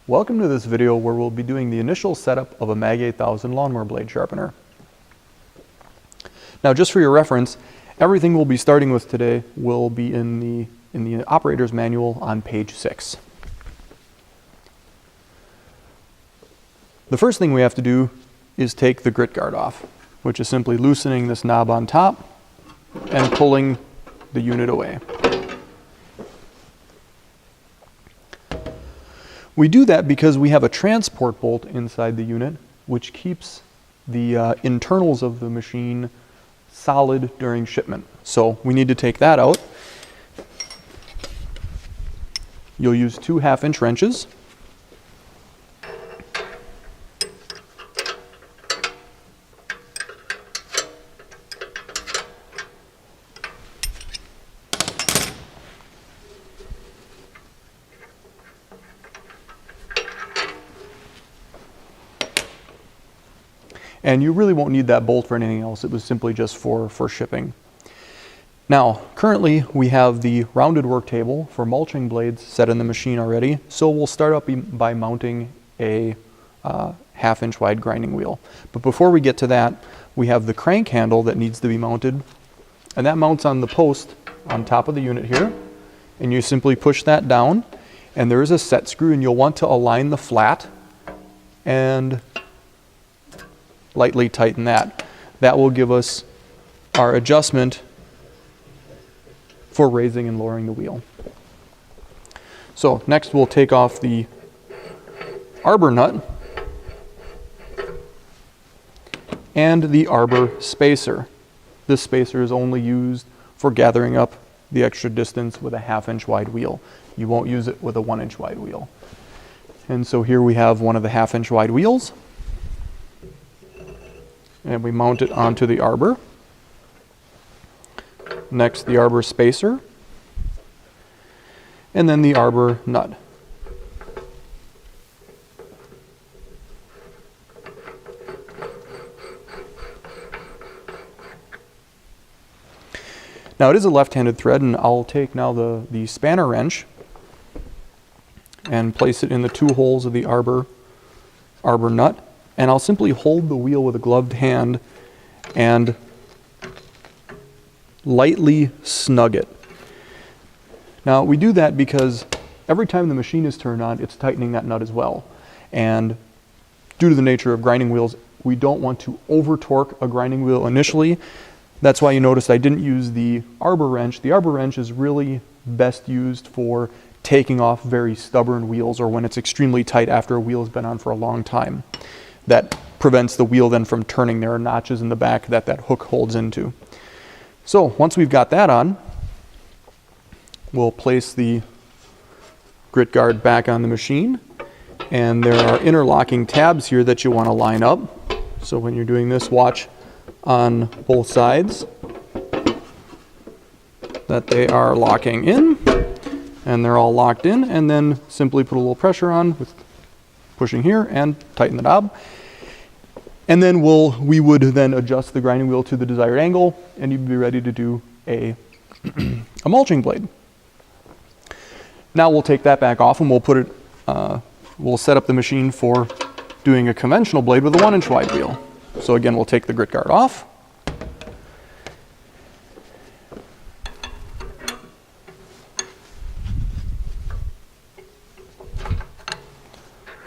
Welcome to this video where we'll be doing the initial setup of a MAG-8000 lawnmower blade sharpener. Now just for your reference, everything we'll be starting with today will be in the operator's manual on page 6. The first thing we have to do is take the grit guard off, which is simply loosening this knob on top and pulling the unit away. We do that because we have a transport bolt inside the unit which keeps the internals of the machine solid during shipment. So we need to take that out. You'll use 2 1/2-inch wrenches. And you really won't need that bolt for anything else. It was simply just for shipping. Now, currently we have the rounded work table for mulching blades set in the machine already. So we'll start up by mounting a 1/2-inch wide grinding wheel. But before we get to that, we have the crank handle that needs to be mounted. And that mounts on the post on top of the unit here. And you simply push that down. And there is a set screw, and you'll want to align the flat and lightly tighten that. That will give us our adjustment for raising and lowering the wheel. So next we'll take off the arbor nut and the arbor spacer. This spacer is only used for gathering up the extra distance with a 1/2-inch wide wheel. You won't use it with a 1-inch wide wheel. And so here we have one of the 1/2-inch wide wheels. And we mount it onto the arbor. Next, the arbor spacer. And then the arbor nut. Now it is a left-handed thread, and I'll take now the spanner wrench and place it in the 2 holes of the arbor nut. And I'll simply hold the wheel with a gloved hand and lightly snug it. Now we do that because every time the machine is turned on, it's tightening that nut as well. And due to the nature of grinding wheels, we don't want to over torque a grinding wheel initially. That's why you noticed I didn't use the arbor wrench. The arbor wrench is really best used for taking off very stubborn wheels, or when it's extremely tight after a wheel has been on for a long time. That prevents the wheel then from turning. There are notches in the back that hook holds into. So once we've got that on, we'll place the grit guard back on the machine. And there are interlocking tabs here that you want to line up. So when you're doing this, watch on both sides that they are locking in. And they're all locked in. And then simply put a little pressure on with pushing here and tighten the knob. And then we would then adjust the grinding wheel to the desired angle, and you'd be ready to do a mulching blade. Now we'll take that back off and we'll put it, we'll set up the machine for doing a conventional blade with a 1-inch wide wheel. So again, we'll take the grit guard off.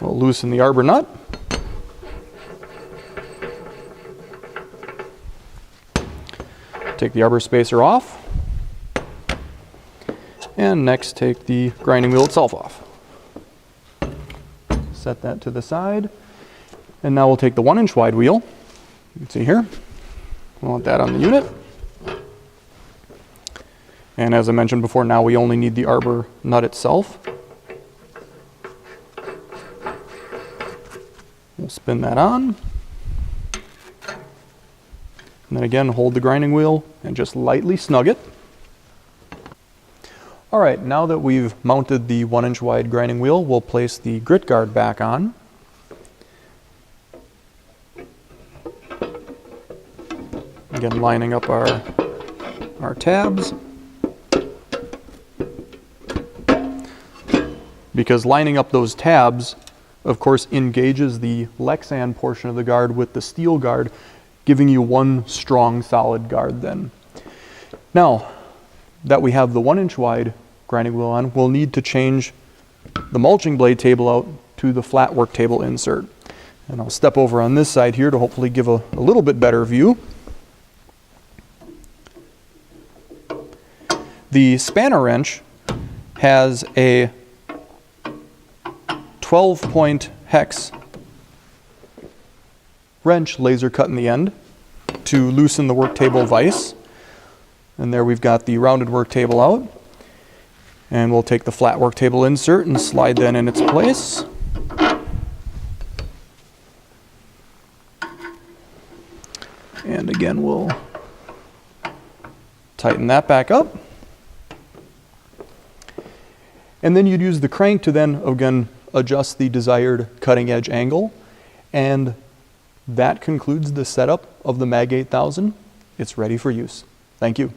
We'll loosen the arbor nut. Take the arbor spacer off. And next take the grinding wheel itself off. Set that to the side. And now we'll take the 1-inch wide wheel. You can see here. We want that on the unit. And as I mentioned before, now we only need the arbor nut itself. We'll spin that on. And then again, hold the grinding wheel and just lightly snug it. All right, now that we've mounted the 1-inch wide grinding wheel, we'll place the grit guard back on. Again, lining up our tabs. because lining up those tabs of course, engages the Lexan portion of the guard with the steel guard, giving you one strong, solid guard then. Now that we have the 1-inch wide grinding wheel on, we'll need to change the mulching blade table out to the flat work table insert. And I'll step over on this side here to hopefully give a little bit better view. The spanner wrench has a 12-point hex wrench laser cut in the end to loosen the work table vise. And there we've got the rounded work table out. And we'll take the flat work table insert and slide that in its place. And again, we'll tighten that back up. And then you'd use the crank to then, again, adjust the desired cutting edge angle. And that concludes the setup of the MAG-8000. It's ready for use. Thank you.